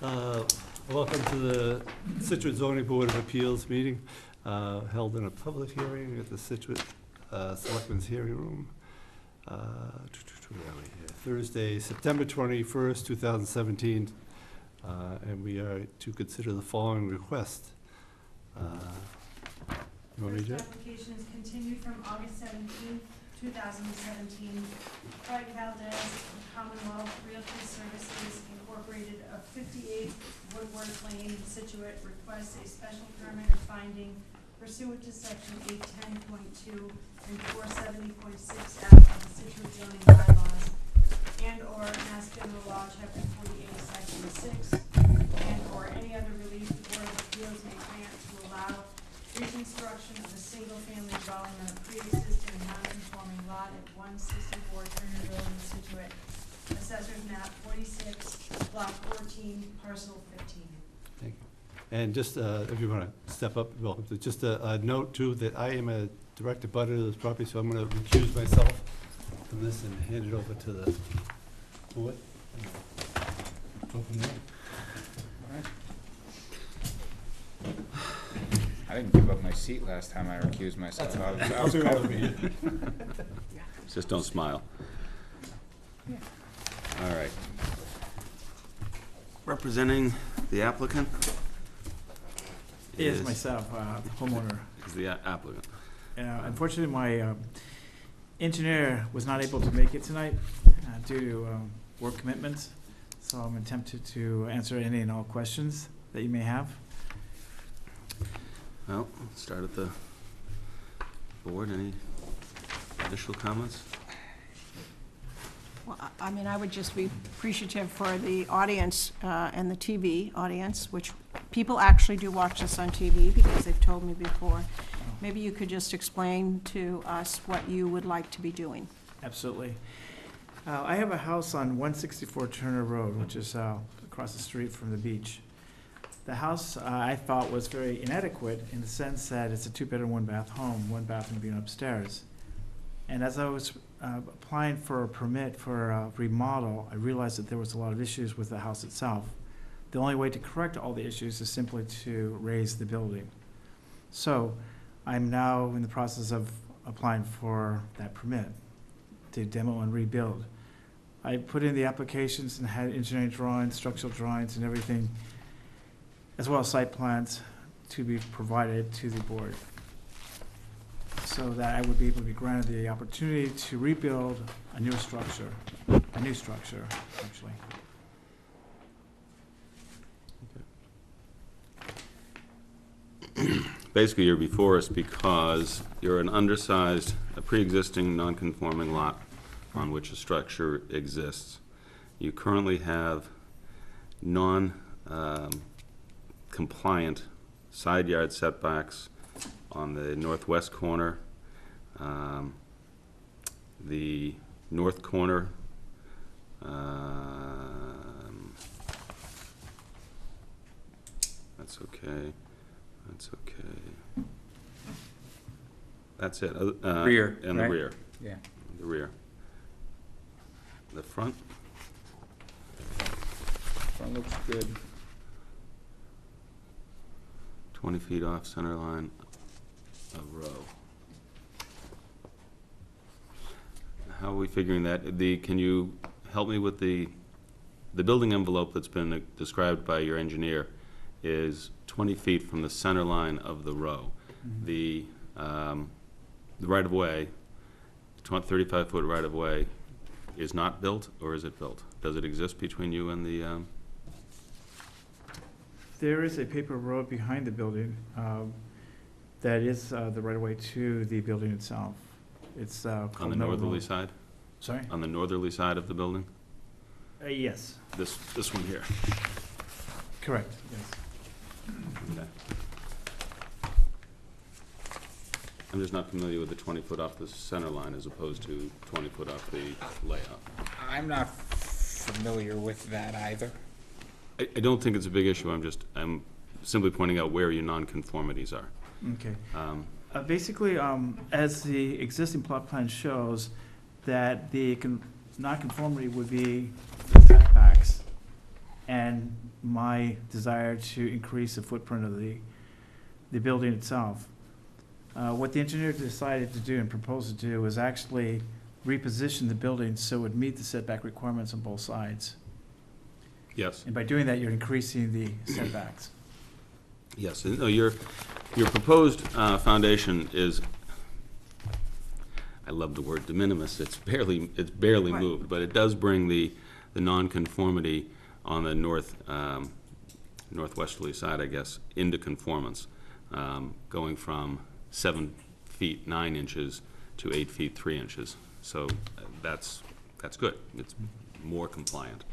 Welcome to the Scituate Zoning Board of Appeals meeting, held in a public hearing at the Scituate Selectmen's Hearing Room. Thursday, September 21st, 2017, and we are to consider the following request. First application is continued from August 17th, 2017. Craig Valdez, Commonwealth Realty Services Incorporated of 58 Woodward Lane, Scituate, requests a special permit of finding pursuant to section 810.2 and 470.6F of the Scituate zoning bylaws, and/or Mass General Law, Chapter 48, Section 6, and/or any other relief the Board of Appeals may grant to allow reconstruction of a single-family dwelling on a pre-existing non-conforming lot at 164 Turner Road in Scituate, Assessor's Map 46, Block 14, Parcel 15. Thank you. And just, if you want to step up, welcome to, just a note too, that I am a direct abutter to this property, so I'm going to recuse myself from this and hand it over to the board. Go from there. I didn't give up my seat last time I recused myself. I was covered. Just don't smile. Yeah. All right. Representing the applicant Is myself, homeowner. Is the applicant. Unfortunately, my engineer was not able to make it tonight due to work commitments, so I'm attempting to answer any and all questions that you may have. Well, let's start at the board. Any initial comments? Well, I mean, I would just be appreciative for the audience and the TV audience, which people actually do watch this on TV because they've told me before. Maybe you could just explain to us what you would like to be doing. Absolutely. I have a house on 164 Turner Road, which is across the street from the beach. The house I thought was very inadequate in the sense that it's a 2-bedroom, 1-bath home, 1 bathroom being upstairs. And as I was applying for a permit for a remodel, I realized that there was a lot of issues with the house itself. The only way to correct all the issues is simply to raise the building. So I'm now in the process of applying for that permit to demo and rebuild. I put in the applications and had engineering drawings, structural drawings, and everything, as well as site plans to be provided to the board, so that I would be able to be granted the opportunity to rebuild a new structure, actually. Basically, you're before us because you're an undersized, a pre-existing non-conforming lot on which a structure exists. You currently have compliant side yard setbacks on the northwest corner, the north corner, that's okay, that's okay. That's it. Rear, and right? the rear. Yeah. The rear. The front? Front looks good. 20 feet off center line of row. How are we figuring that? Can you help me with the building envelope that's been described by your engineer is 20 feet from the center line of the row. Mm-hmm. The right-of-way, 35-foot right-of-way, is not built, or is it built? Does it exist between you and the... There is a paper road behind the building that is the right-of-way to the building itself. It's on the northerly side? Sorry? On the northerly side of the building? Yes. This one here? Correct, yes. Okay. I'm just not familiar with the 20-foot off the center line as opposed to 20-foot off the layout. I'm not familiar with that either. I don't think it's a big issue. I'm simply pointing out where your nonconformities are. Okay. Basically, as the existing plot plan shows, that the nonconformity would be the setbacks and my desire to increase the footprint of the building itself. What the engineer decided to do and proposed to do was actually reposition the building so it would meet the setback requirements on both sides. Yes. And by doing that, you're increasing the setbacks. Yes, no, your proposed foundation is, I love the word de minimis, it's barely Right. moved, but it does bring the nonconformity on the northwesterly side, I guess, into conformance, going from 7 feet 9 inches to 8 feet 3 inches. So that's good. It's more compliant.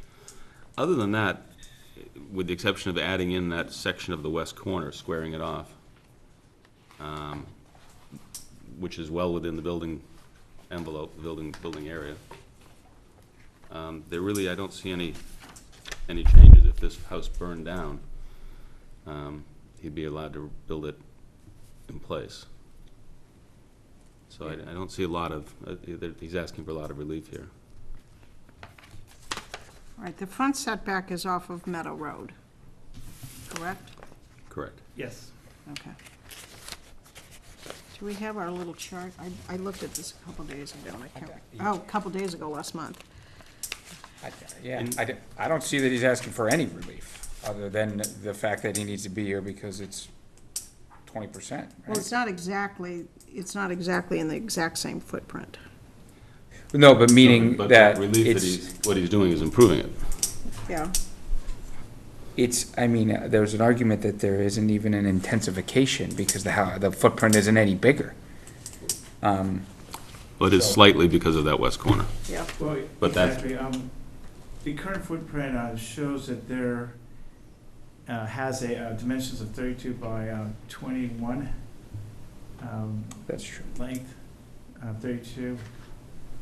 Other than that, with the exception of adding in that section of the west corner, squaring it off, which is well within the building envelope, building area, there really, I don't see any changes. If this house burned down, he'd be allowed to build it in place. So I don't see a lot of, he's asking for a lot of relief here. All right, the front setback is off of Meadow Road, correct? Correct. Yes. Okay. Do we have our little chart? I looked at this a couple days ago, and I can't, a couple days ago, last month. I don't see that he's asking for any relief, other than the fact that he needs to be here because it's 20%, Well, right? it's not exactly in the exact same footprint. No, but meaning But that relief that it's, what he's doing is improving it. Yeah. I mean, there's an argument that there isn't even an intensification because the footprint isn't any bigger. Well, it is slightly because of that west corner. Yeah. Well, But that's- exactly. The current footprint shows that there has a dimensions of 32 by 21 That's true. length, 32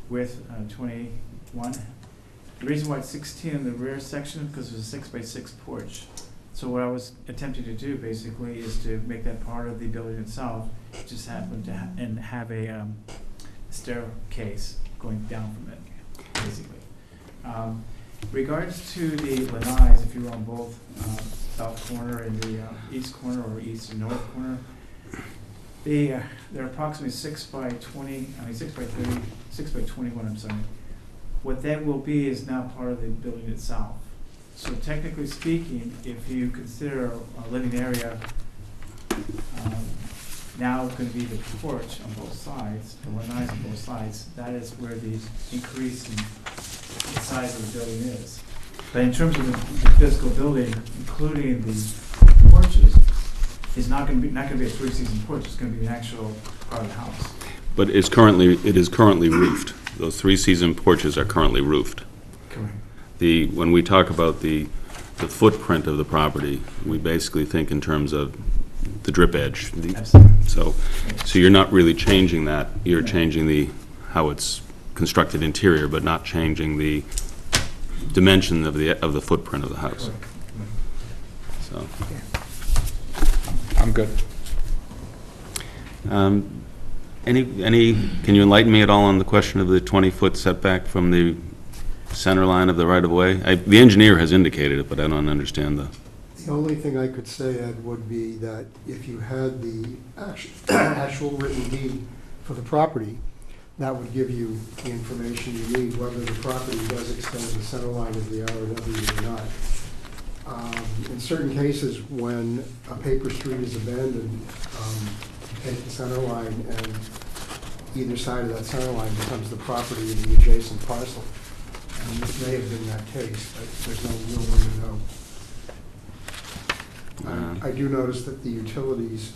width, 21. The reason why it's 16 in the rear section is because there's a 6x6 porch. So what I was attempting to do basically is to make that part of the building itself, just happen to have a staircase going down from it, basically. Regards to the lanais, if you were on both south corner and the east corner or east and north corner, they're approximately 6 by 20, 6 by 30, 6 by 21, I'm sorry. What that will be is now part of the building itself. So technically speaking, if you consider a living area now going to be the porch on both sides, the lanais on both sides, that is where the increase in the size of the building is. But in terms of the physical building, including the porches, is not going to be a three-season porch. It's going to be an actual part of the house. But it is currently roofed. Those 3-season porches are currently roofed. Correct. When we talk about the footprint of the property, we basically think in terms of the drip edge. Absolutely. So you're not really changing that. You're changing how it's constructed interior, but not changing the dimension of the footprint of the house. Correct. So, I'm good. can you enlighten me at all on the question of the 20-foot setback from the center line of the right-of-way? The engineer has indicated it, but I don't understand the... The only thing I could say, Ed, would be that if you had the actual written deed for the property, that would give you the information you need, whether the property does extend the center line of the ROW or not. In certain cases, when a paper street is abandoned, take the center line and either side of that center line becomes the property of the adjacent parcel. And this may have been that case, but there's no real way to know. I do notice that the utilities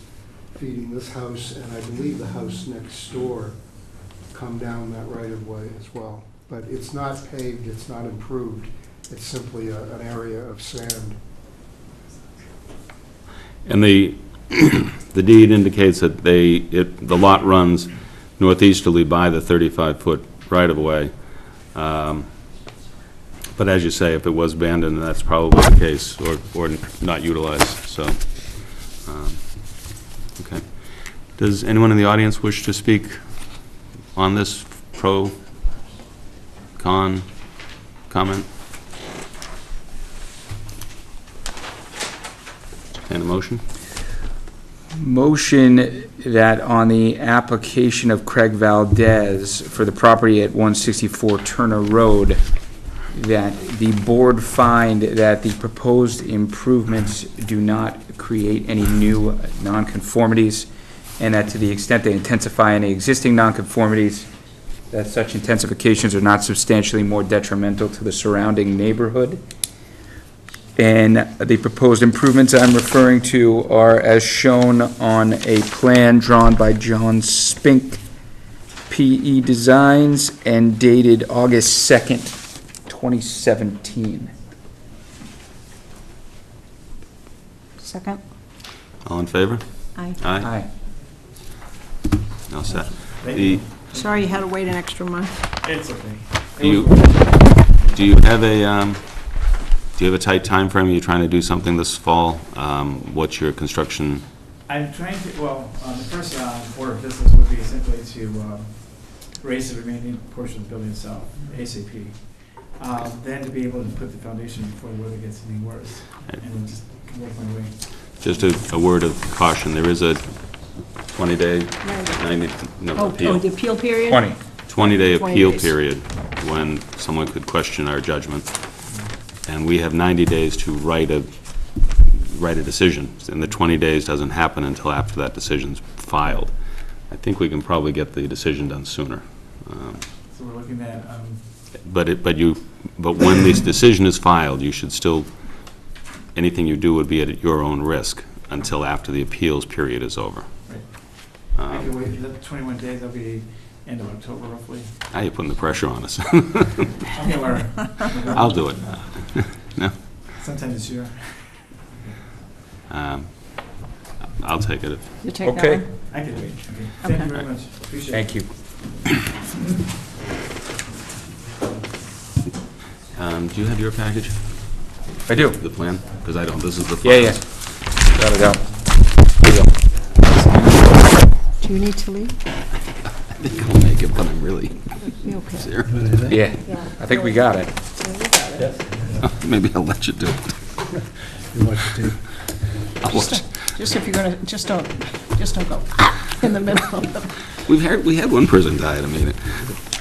feeding this house, and I believe the house next door, come down that right-of-way as well. But it's not paved, it's not improved, it's simply an area of sand. And the deed indicates that the lot runs northeasterly by the 35-foot right-of-way. But as you say, if it was abandoned, that's probably the case, or not utilized, so. Okay. Does anyone in the audience wish to speak on this pro, con, comment? And a motion? Motion that on the application of Craig Valdez for the property at 164 Turner Road, that the board find that the proposed improvements do not create any new nonconformities, and that to the extent they intensify any existing nonconformities, that such intensifications are not substantially more detrimental to the surrounding neighborhood. And the proposed improvements I'm referring to are as shown on a plan drawn by John Spink, PE Designs, and dated August 2nd, 2017. Second? All in favor? Aye. Aye. All set. Thank The, Sorry you had to wait an extra month. It's okay. do you have a tight time frame? Are you trying to do something this fall? What's your construction? I'm trying to, well, the first order of business would be simply to raise the remaining portion of the building itself, ASAP. Then to be able to put the foundation before the weather gets any worse, and then just work my way. Just a word of caution, there is a 20-day, 90, no, Oh, appeal. the appeal period? 20-day 20 appeal days. period when someone could question our judgment. And we have 90 days to write a decision, and the 20 days doesn't happen until after that decision's filed. I think we can probably get the decision done sooner. So we're looking at, But when this decision is filed, you should still, anything you do would be at your own risk until after the appeals period is over. I could wait, the 21 days, that'll be end of October roughly. Now you're putting the pressure on us. Okay, Laura. I'll do it. No? Sometime this year. I'll take it. You take that Okay. one? I could wait. Okay. Thank you very Okay. much. Appreciate it. Thank you. Do you have your package, I do. the plan? Because I don't, this is the Yeah, final. yeah. Got it out. Here you go. Do you need to leave? I think I'll make it, but I'm really You okay? serious. Yeah, I think we got it. Maybe I'll let you do it. You want to do? I'll watch. Just if you're gonna, just don't go in the middle of them. We had one person die at a meeting.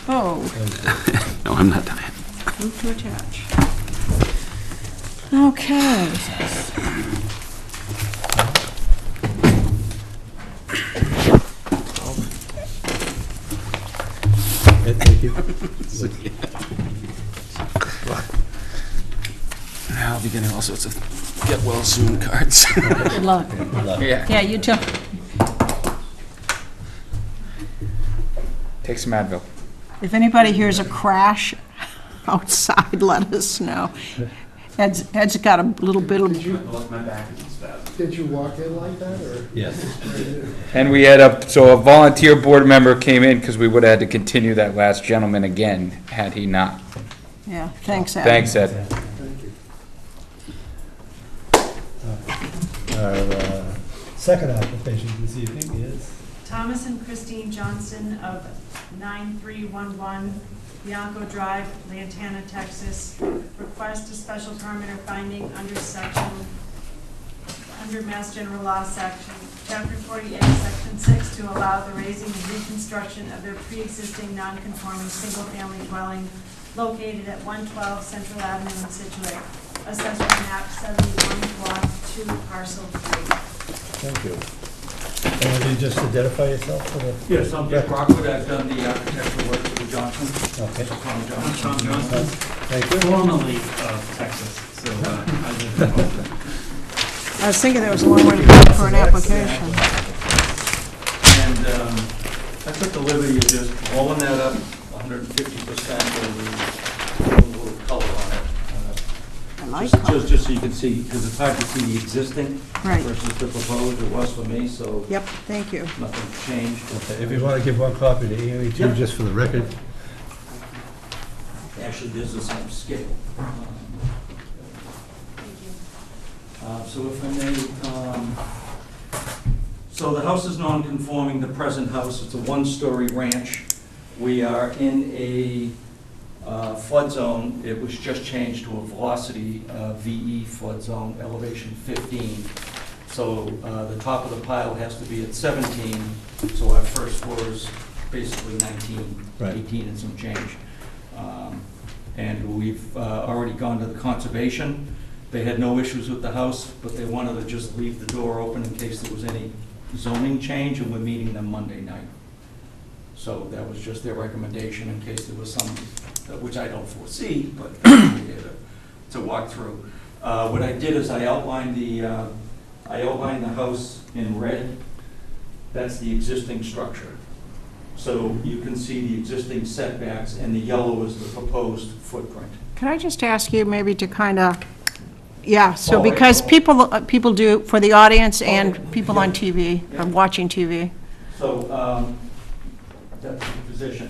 Oh, No, I'm not dying. move to attach. Okay. Thank you. I'll be getting all sorts of get well soon cards. Good luck. Yeah. Yeah, you too. Take some Advil. If anybody hears a crash outside, let us know. Ed's got a little bit of, Did you walk in like that, or? Yes. And we had a volunteer board member came in because we would have had to continue that last gentleman again had he not. yeah, thanks, Ed. Thanks, Ed. Thank you. Our second application this evening is Thomas and Christine Johnson of 9311 Bianco Drive, Lantana, Texas, request a special permit or finding under Mass General Law section, Chapter 48, Section 6, to allow the raising and reconstruction of their pre-existing non-conforming single-family dwelling located at 112 Central Avenue in Scituate, assessor map 71, block 2, parcel 3. Thank you. And will you just identify yourself for the? Yes, I'm Dick Rockwood. I've done the architectural work for the Johnson. Okay. Tom Johnson. Thank you. Formerly of Texas, so I live in Oakland. I was thinking there was a long way to go for an application. And I took the liberty of just blowing that up 150% with a little color on it. I like Just color. just so you can see, because it's hard to see the existing Right. versus the proposed. It was for me, so Yep, thank you. nothing changed. If you want to give one copy to Amy too, Yeah. just for the record. Actually, this is some scale. So if I may, so the house is non-conforming, the present house, it's a one-story ranch. We are in a flood zone. It was just changed to a velocity VE flood zone, elevation 15. So the top of the pile has to be at 17, so our first floor is basically 19, Right. 18 and some change. And we've already gone to the conservation. They had no issues with the house, but they wanted to just leave the door open in case there was any zoning change, and we're meeting them Monday night. So that was just their recommendation in case there was some, which I don't foresee, but we're here to walk through. What I did is I outlined the house in red. That's the existing structure. So you can see the existing setbacks, and the yellow is the proposed footprint. Can I just ask you maybe to kind of, yeah, so Oh, because I- people do, for the audience and Okay. people on TV, Yeah. watching TV. So that's the position.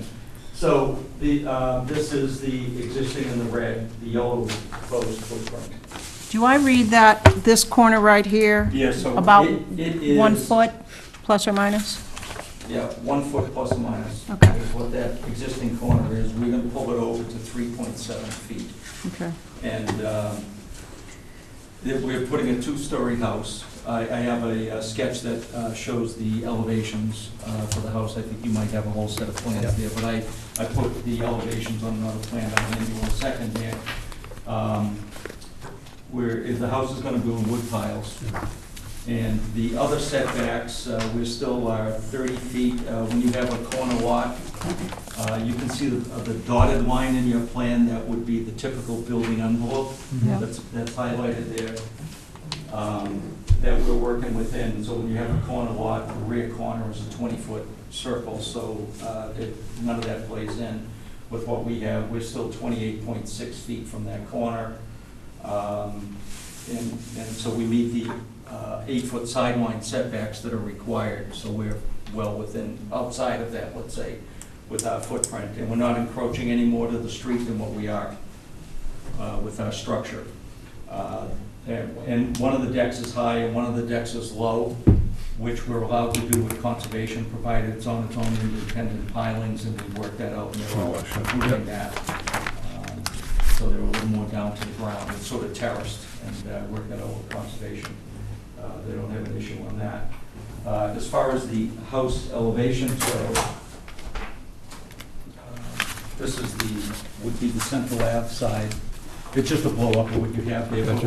So this is the existing in the red, the yellow proposed footprint. Do I read that, this corner right here, Yeah, so about it is 1 foot, plus or minus? Yeah, 1 foot plus or minus. Okay. Is what that existing corner is. We're gonna pull it over to 3.7 feet. Okay. And we're putting a 2-story house. I have a sketch that shows the elevations for the house. I think you might have a whole set of plans Yeah. there, but I put the elevations on another plan. I'll hand you 1 second here. If the house is gonna be in wood piles. And the other setbacks, we're still 30 feet. When you have a corner lot, you can see the dotted line in your plan. That would be the typical building envelope. Yeah. That's highlighted there, that we're working within. So when you have a corner lot, the rear corner is a 20-foot circle, so none of that plays in with what we have. We're still 28.6 feet from that corner. And so we meet the 8-foot sideline setbacks that are required, so we're well within, outside of that, let's say, with our footprint. And we're not encroaching any more to the street than what we are with our structure. And one of the decks is high and one of the decks is low, which we're allowed to do with conservation, provided it's on its own independent pilings, and we work that out, and they're all approving that. So they're a little more down to the ground, it's sort of terraced, and work that out with conservation. They don't have an issue on that. As far as the house elevations go, this is would be the Central Ave side. It's just a blow up of what you have there, but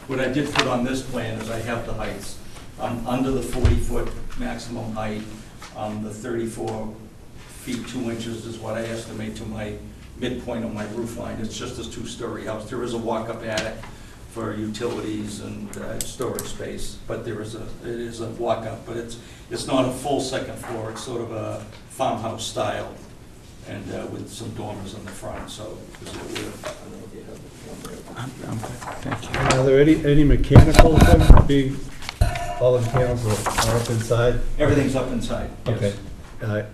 what I did put on this plan is I have the heights. I'm under the 40-foot maximum height. The 34 feet 2 inches is what I estimate to my midpoint on my roof line. It's just a 2-story house. There is a walk-up attic for utilities and storage space, but it is a walk-up, but it's not a full second floor. It's sort of a farmhouse style, and with some dormers in the front. So this is what we're, I don't know if you have the one there. Thank you. Are there any mechanical equipment being, all the mechanicals are up inside? Everything's up inside. Yes. Okay.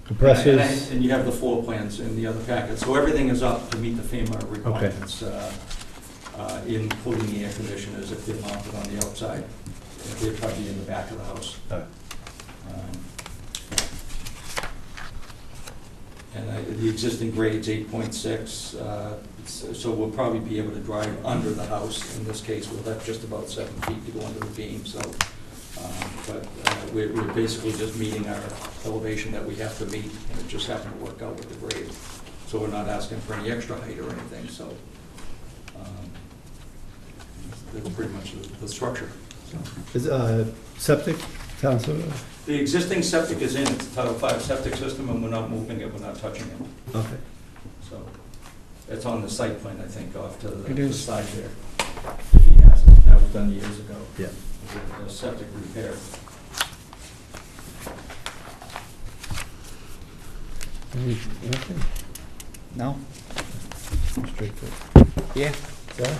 Compressors? And you have the floor plans in the other packet. So everything is up to meet the FEMA requirements, including the air conditioners if they're mounted on the outside. They're probably in the back of the house. All right. And the existing grade's 8.6, so we'll probably be able to drive under the house. In this case, we'll have just about 7 feet to go under the beam, so. But we're basically just meeting our elevation that we have to meet, and it just happened to work out with the grade. So we're not asking for any extra height or anything, so. That's pretty much the structure. So. Is septic, town sewer? The existing septic is in, it's a Title V septic system, and we're not moving it, we're not touching it. Okay. So, it's on the site plan, I think, off to It the is. side there. Yes, that was done years ago. Yeah. A septic repair. Okay. No? Straightforward. Yeah. Sarah?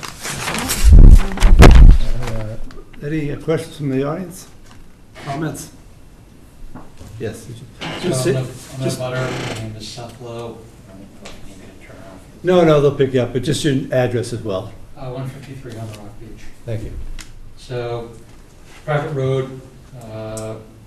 Any questions from the audience? Comments? Yes. did you- Just sit- I'm just- a butter, my name is Seth Lowe. I don't know if you need me to turn off. No, they'll pick you up, but just your address as well. 153 on the Rock Beach. Thank you. So, private road,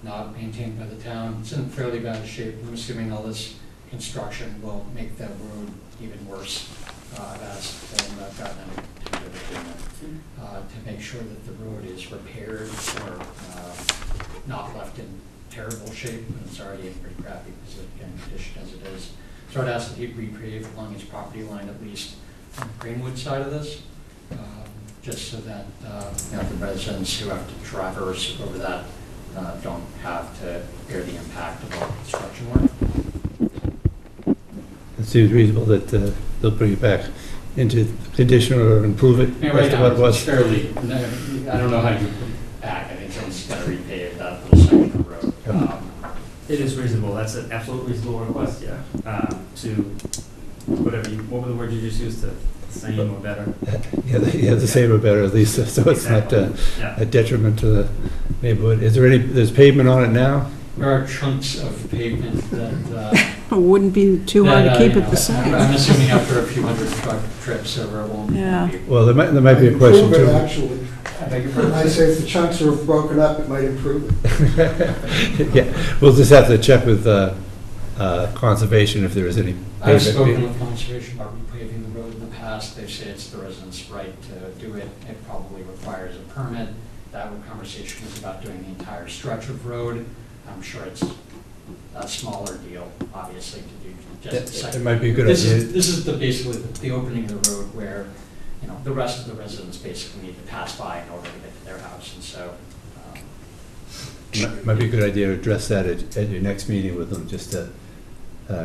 not maintained by the town. It's in fairly bad shape. I'm assuming all this construction will make that road even worse, as I've gotten into it. of agreement to make sure that the road is repaired or not left in terrible shape, and it's already in pretty crappy condition as it is. So I'd ask that he repave along his property line, at least on the Greenwood side of this, just so that the residents who have to traverse over that don't have to bear the impact of all the construction work. It seems reasonable that they'll bring it back into condition or improve it. Yeah, right as to now, what it was. it's fairly, I don't know how you put it back, I think someone's got to repave that little section of road. It is reasonable, that's an absolute reasonable request, yeah, to whatever you, what were the words you just used, to same or better? Yeah, the same or better at least, so it's not Yeah. a detriment to the neighborhood. Is there any, there's pavement on it now? There are chunks of pavement that. It wouldn't be too hard to keep it the same. I'm assuming after a few hundred truck trips over, it won't Yeah. be. Well, there might be a question Improve it, too. actually. I'd say if the chunks are broken up, it might improve it. Yeah, we'll just have to check with conservation if there is any I've spoken pavement. with conservation about repaving the road in the past. They say it's the residents' right to do it. It probably requires a permit. That conversation was about doing the entire stretch of road. I'm sure it's a smaller deal, obviously, to do just the It second. might be a good This idea. is basically the opening of the road where, the rest of the residents basically need to pass by in order to get to their house, and so. Might be a good idea to address that at your next meeting with them, just to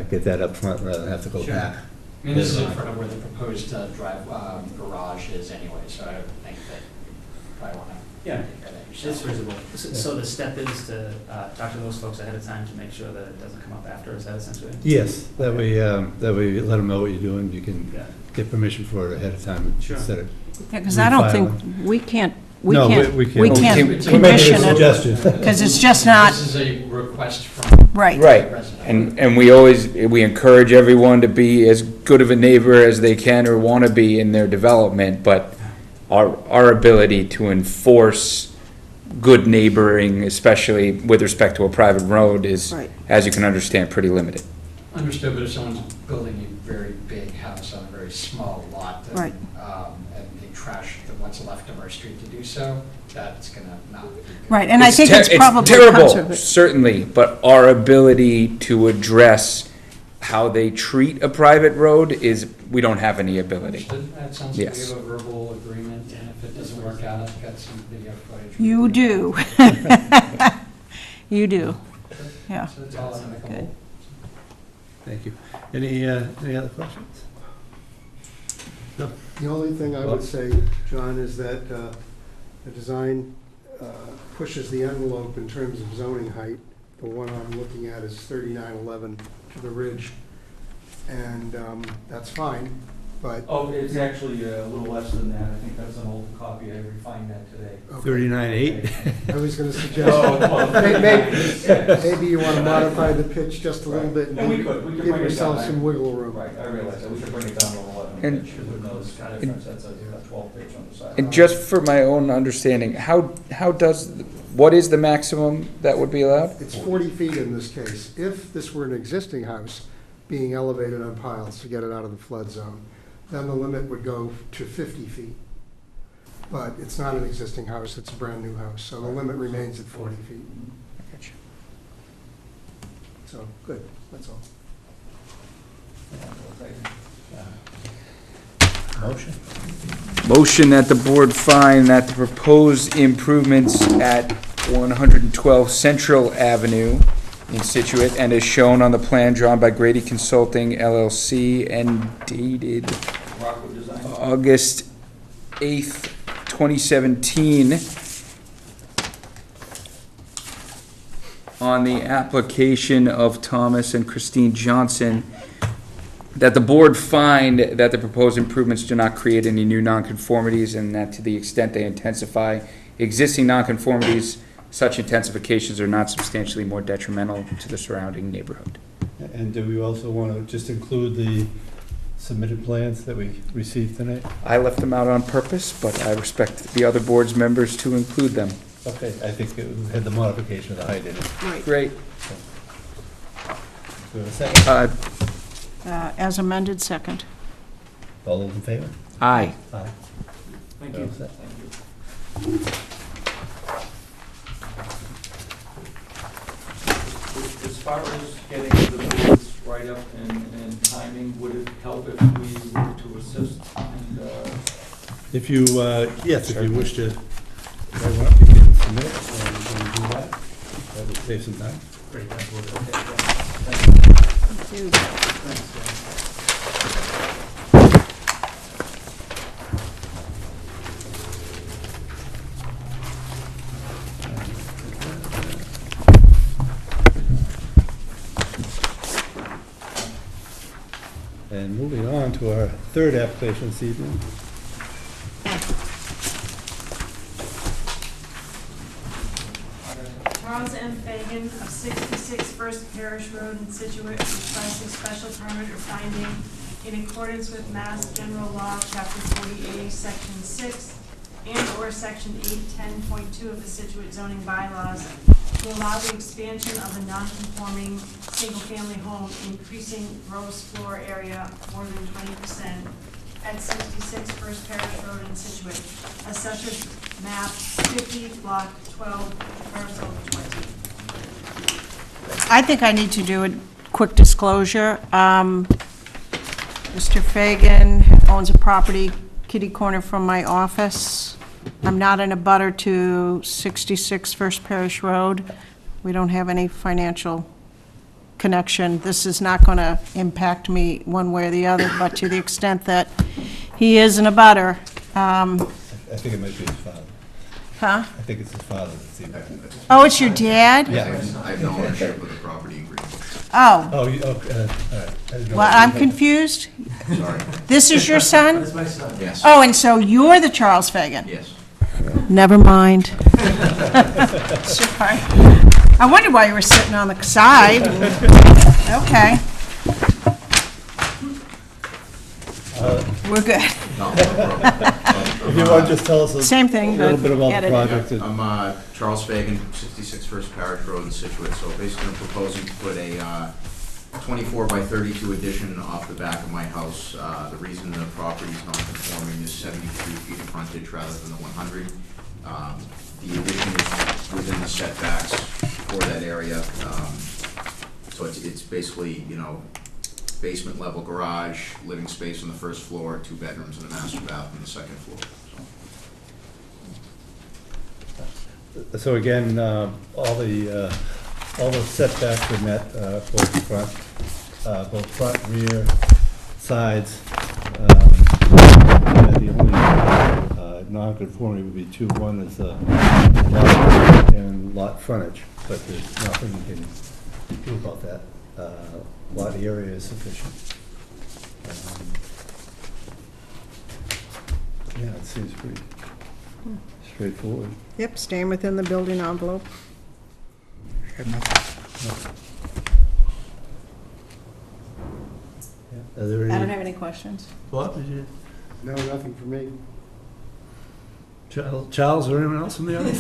get that up front rather than have to go Sure. back. I mean, this is in front of where the proposed garage is anyway, so I would think that you probably want to Yeah. take care of that yourself. It's reasonable. So the step is to talk to those folks ahead of time to make sure that it doesn't come up after, is that essentially? Yes, that way you let them know what you're doing, you can Yeah. get permission for it ahead of time Sure. instead of. Because I don't think, we can't No, we we can't. can't We're making a condition it, suggestion. because it's just not, This is a request from right. Right, the resident. and we encourage everyone to be as good of a neighbor as they can or want to be in their development, but our ability to enforce good neighboring, especially with respect to a private road, is, Right. as you can understand, pretty limited. Understood, but if someone's building a very big house on a very small lot, then, Right. And they trash what's left of our street to do so, that's gonna not be good. Right, and I It's think ter- it's probably terrible, conservative. certainly, but our ability to address how they treat a private road is, we don't have any ability. Understood, that sounds like we Yes. have a verbal agreement, and if it doesn't work out, I've got some video footage. You do. You do, yeah. So it's all amicable. Good. Thank you. Any other questions? The only thing I would say, John, is that the design pushes the envelope in terms of zoning height. The one I'm looking at is 3911 to the ridge, and that's fine, but. Oh, it's actually a little less than that, I think that's an old copy, I refined that today. Okay. 39.8? I was gonna Oh, suggest, well, maybe you wanna modify the pitch just a little bit And we could give bring it yourself down. some wiggle room. Right, I realize that, we should bring it down to an 11 And- pitch, with no difference, that's a 12 pitch on the side. And just for my own understanding, what is the maximum that would be allowed? It's 40 feet in this case. If this were an existing house being elevated on piles to get it out of the flood zone, then the limit would go to 50 feet. But it's not an existing house, it's a brand-new house, so the limit remains at 40 feet. So, good, that's all. Motion that the board find that the proposed improvements at 112 Central Avenue in Scituate, and as shown on the plan drawn by Grady Consulting LLC and dated Rockwood Design. August 8th, 2017, on the application of Thomas and Christine Johnson, that the board find that the proposed improvements do not create any new nonconformities, and that to the extent they intensify existing nonconformities, such intensifications are not substantially more detrimental to the surrounding neighborhood. And do we also want to just include the submitted plans that we received tonight? I left them out on purpose, but I respect the other board's members to include them. Okay, I think it had the modification of the height in it. Right. Great. Do we have a second? As amended, second. All those in favor? Aye. Aye. Thank you. All set. As far as getting the bids right up and timing, would it help if we were to assist? And If you, yes, if you wish to, write one up, you can submit it, and do that. That would save some time. Great, that would, okay, Dude. thanks. And moving on to our third application this evening. Charles M. Fagan of 66 First Parish Road in Scituate requests a special permit or finding in accordance with Mass General Law, Chapter 40A, Section 6, and/or Section 810.2 of the Scituate zoning bylaws to allow the expansion of a non-conforming single-family home, increasing gross floor area more than 20% at 66 First Parish Road in Scituate. Assessors map 50, block 12, parcel 20. I think I need to do a quick disclosure. Mr. Fagan owns a property kitty corner from my office. I'm not in a butter to 66 First Parish Road. We don't have any financial connection. This is not going to impact me one way or the other, but to the extent that he is in a butter. I think it might be his father. Huh? I think it's his father that's the impact. Oh, it's your dad? Yeah. I have no ownership of the property agreement. Oh, Oh, you, all right. I didn't know well, that. I'm confused. Sorry. This is your son? That's my son. Yes. Oh, and so you're the Charles Fagan? Yes. Never mind. Sorry. I wondered why you were sitting on the side. Okay. We're good. No, no problem. If you want, just tell us a Same thing, little but bit about the edit it. project. I'm Charles Fagan, 66 First Parish Road in Scituate. So basically, I'm proposing to put a 24 by 32 addition off the back of my house. The reason the property is non-conforming is 73 feet of frontage rather than the 100. The addition is within the setbacks for that area. So it's basically, you know, basement level garage, living space on the first floor, 2 bedrooms and a master bath on the second floor. So again, all the setbacks are met, both front, rear, sides. And the only non-conformity would be 2. One is lot and lot frontage, but there's nothing you can do about that. Lot area is sufficient. Yeah, it seems pretty straightforward. Yep, staying within the building envelope. Yeah. Are there I don't any? have any questions. What, did you? No, nothing for me. Charles or anyone else in the audience?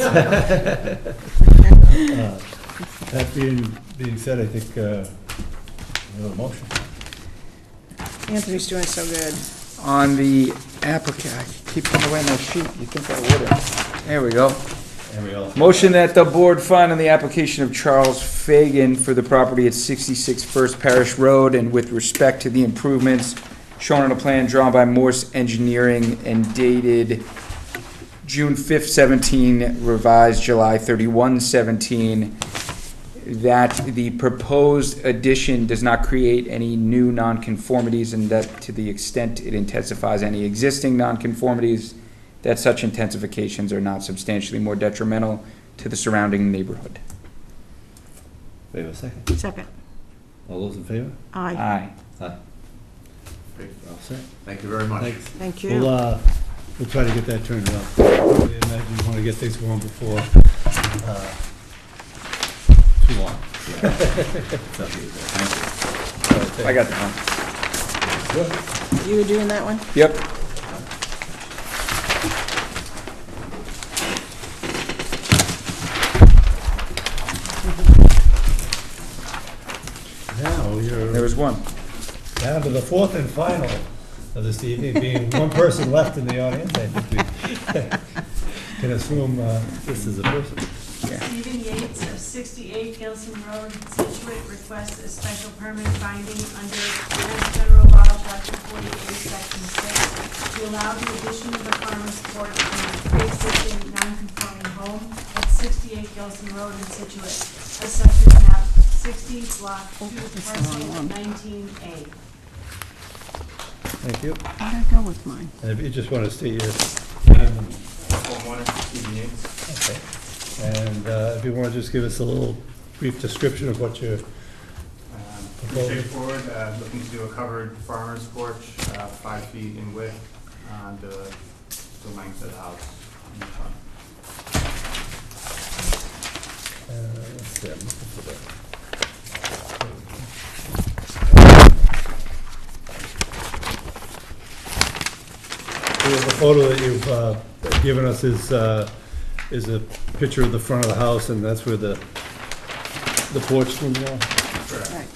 That being said, I think we have a motion. Anthony's doing so good. On the applicant, I keep putting away my sheet, you think I would've. There we go. And we all. Motion that the board find on the application of Charles Fagan for the property at 66 First Parish Road and with respect to the improvements shown on a plan drawn by Morse Engineering and dated June 5th, 17, revised July 31, 17, that the proposed addition does not create any new nonconformities and that to the extent it intensifies any existing nonconformities, that such intensifications are not substantially more detrimental to the surrounding neighborhood. We have a second. Second. All those in favor? Aye. Aye. Aye. Great. All set. Thank you very much. Thanks. Thank you. We'll try to get that turned around. I imagine you want to get things going before too long. Thank you. I got that one. You were doing that one? Yep. Now, There you're was one. down to the fourth and final of this evening, being one person left in the audience. I think Can assume this is a person. Stephen Yates of 68 Gilson Road, Scituate, requests a special permit finding under Mass General Law, Chapter 48, Section 6, to allow the addition of a farmer's porch on a pre-existing non-conforming home at 68 Gilson Road in Scituate, assessors map 60, block 2, parcel 19A. Thank you. Where'd I go with mine? And if you just want to state your, okay. And if you want to just give us a little brief description of what you're proposing. Straightforward, looking to do a covered farmer's porch, 5 feet in width, on the length of the house in the front. Let's see, I'm looking for that. The photo that you've given us is a picture of the front of the house, and that's where the porch swings off. Correct. Right.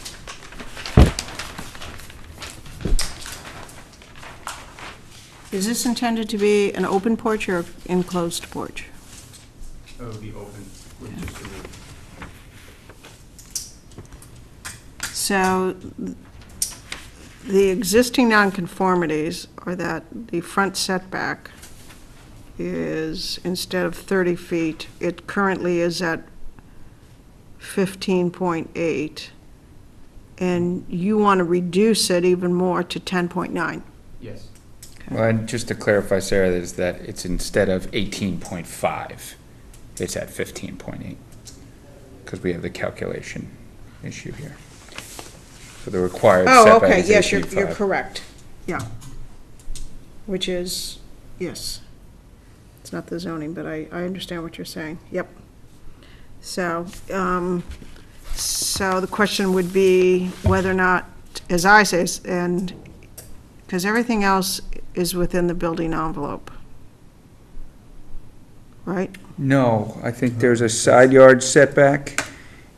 Is this intended to be an open porch or enclosed porch? It would be open with just a roof. So the existing nonconformities are that the front setback is, instead of 30 feet, it currently is at 15.8, and you want to reduce it even more to 10.9. Yes. Well, and just to clarify, Sarah, is that it's instead of 18.5, it's at 15.8, because we have the calculation issue here. So the required Oh, setback okay, is yes, you're 18.5. correct. Yeah. Which is, yes. It's not the zoning, but I understand what you're saying. Yep. So, so the question would be whether or not, as I say, and, because everything else is within the building envelope. Right? No, I think there's a side yard setback,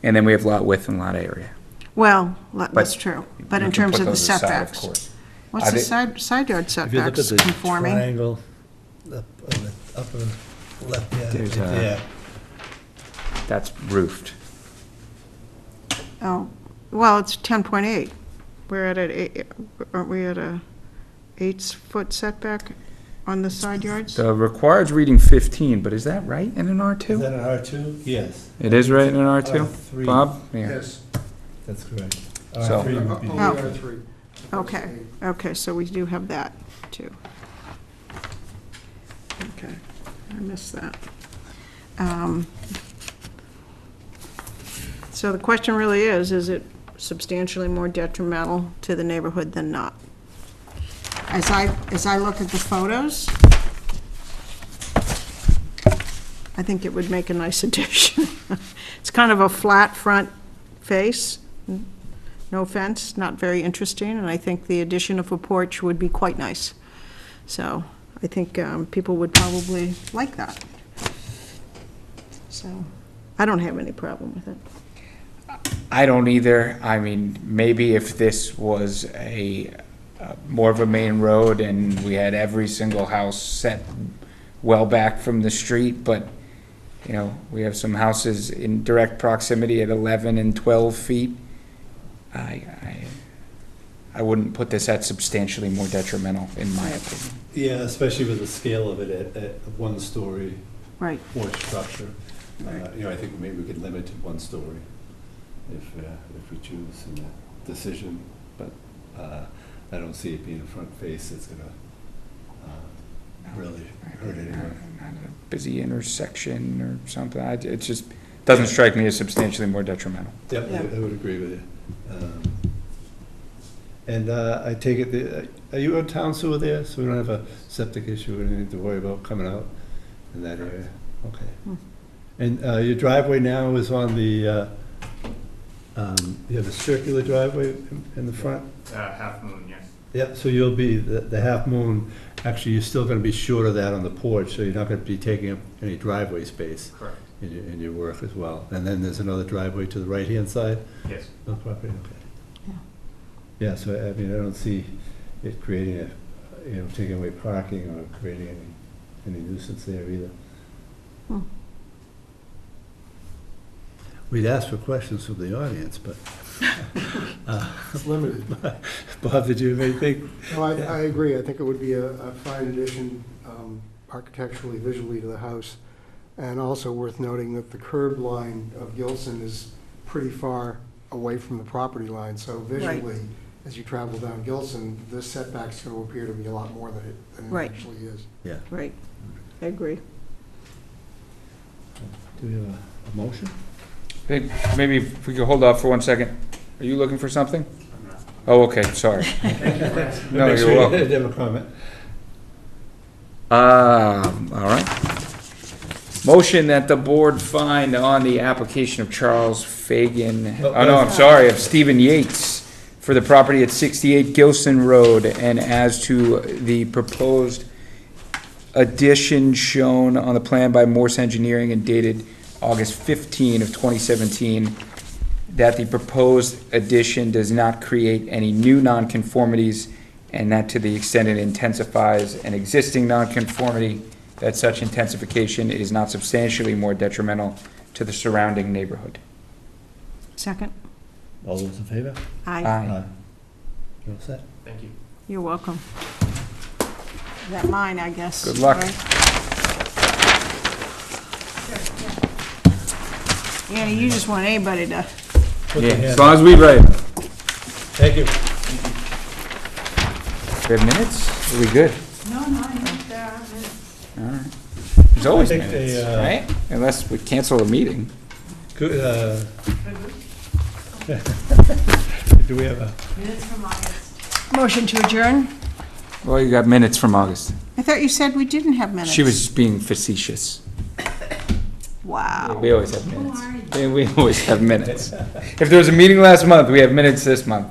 and then we have lot width and lot area. Well, that's true, but You in can terms put of the those aside, of setbacks. course. What's Are the they- side yard If you look at setbacks the conforming? triangle up on the upper left, There's yeah, a- yeah. That's roofed. Oh, well, it's 10.8. We're at aren't we at a 8-foot setback on the side yards? The required's reading 15, but is that right in an Is R2? that an R2? Yes. It is right in an R2? R3. Bob? Yeah. Yes. That's correct. So- R3 would be the- Oh. Only R3. Okay, okay, so we do have that, too. Okay, I missed that. So the question really is it substantially more detrimental to the neighborhood than not? As I look at the photos, I think it would make a nice addition. It's kind of a flat front face, no offense, not very interesting, and I think the addition of a porch would be quite nice. So I think people would probably like that. So I don't have any problem with it. I don't either. I mean, maybe if this was a more of a main road and we had every single house set well back from the street, but, you know, we have some houses in direct proximity at 11 and 12 feet. I wouldn't put this at substantially more detrimental, in my opinion. Yeah, especially with the scale of it at one story Right. porch structure. You know, I think maybe we could limit to 1 story if we choose in that decision, but I don't see it being a front face that's gonna really hurt anyone. Not a busy intersection or something. It just doesn't strike me as substantially more detrimental. Yep, Yeah. I would agree with you. And I take it, are you on town sewer there, so we don't have a septic issue or anything to worry about coming out in that area? Okay. And your driveway now is on the, you have a circular driveway in the front? Half moon, yes. Yep, so you'll be, the half moon, actually, you're still gonna be short of that on the porch, so you're not gonna be taking up any driveway space Correct. in your work as well. And then there's another driveway to the right-hand side Yes. of the property, okay. Yeah. Yeah, so I mean, I don't see it creating a, you know, taking away parking or creating any any nuisance there either. Hmm. We'd ask for questions from the audience, but. It's limited. Bob, did you have anything? No, I agree. I think it would be a fine addition architecturally, visually to the house. And also worth noting that the curb line of Gilson is pretty far away from the property line. So visually, as you travel down Gilson, this setback's going to appear to be a lot more than it Right. actually is. Yeah. Right, I agree. Do we have a motion? Maybe if we could hold off for 1 second. Are you looking for something? Oh, okay, sorry. No, Make sure you're you welcome. didn't have a comment. All right. Motion that the board find on the application of Charles Fagan, oh no, I'm sorry, of Stephen Yates for the property at 68 Gilson Road, and as to the proposed addition shown on the plan by Morse Engineering and dated August 15 of 2017, that the proposed addition does not create any new nonconformities, and that to the extent it intensifies an existing nonconformity, that such intensification is not substantially more detrimental to the surrounding neighborhood. Second? All those in favor? Aye. You all set? Thank you. You're welcome. Is that mine, I guess? Good luck. right? Yeah, you just want anybody to, Put Yeah, your hand as long up. as we write. Thank you. We have minutes? Are we good? No, no, I think there are minutes. All right. There's always I think minutes, they, right? Unless we cancel the meeting. Good, do we have a, Minutes from August. motion to adjourn? Well, you got minutes from August. I thought you said we didn't have minutes. She was being facetious. Wow. We always have Who minutes. are you? Yeah, we always have minutes. If there was a meeting last month, we have minutes this month.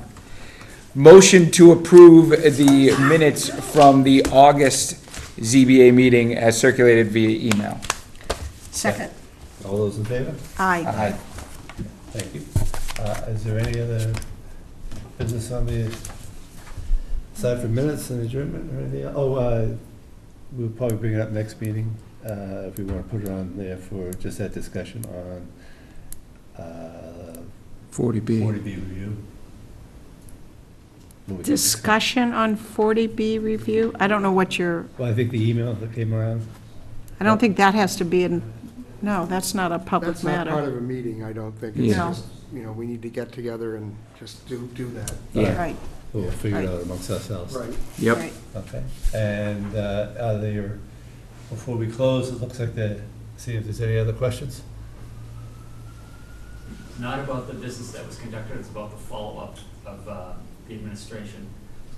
Motion to approve the minutes from the August ZBA meeting as circulated via email. Second. all those in favor? Aye. Aye. Thank you. Is there any other business on the, aside from minutes and adjournment or anything? We'll probably bring it up next meeting, if we want to put it on there for just that discussion on 40B. 40B review. Discussion on 40B review? I don't know what your, Well, I think the email that came around. I don't think that has to be in, no, that's not a public That's not part matter. of a meeting, I don't think. Yeah. It's just, we need to get together and just do that. Yeah. Right, We'll figure it Right. out amongst ourselves. Right. Yep. right. Okay, and are there, before we close, it looks like see if there's any other questions? Not about the business that was conducted, it's about the follow-up of the administration.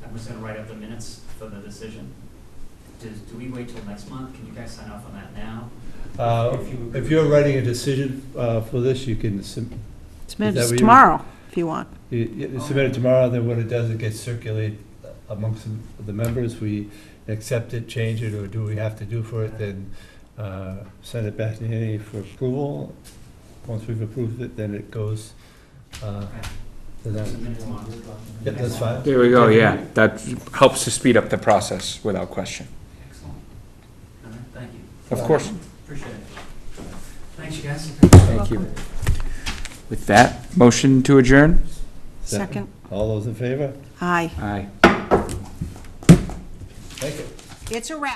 I'm just gonna write up the minutes for the decision. Do we wait till next month? Can you guys sign off on that now? If you're writing a decision for this, you can Submit Is that it what you- tomorrow, if you want. you submit it tomorrow, then what it does, it gets circulated amongst the members. We accept it, change it, or do we have to do for it, then send it back to Annie for approval. Once we've approved it, then it goes to them. Submit it tomorrow. Yep, that's fine. There we go, yeah. That helps to speed up the process without question. Excellent. All right, thank you. Of course. Appreciate it. Thanks, you guys. Thank you. With that, motion to adjourn? Second. All those in favor? Aye. Aye. Thank you. It's a wrap.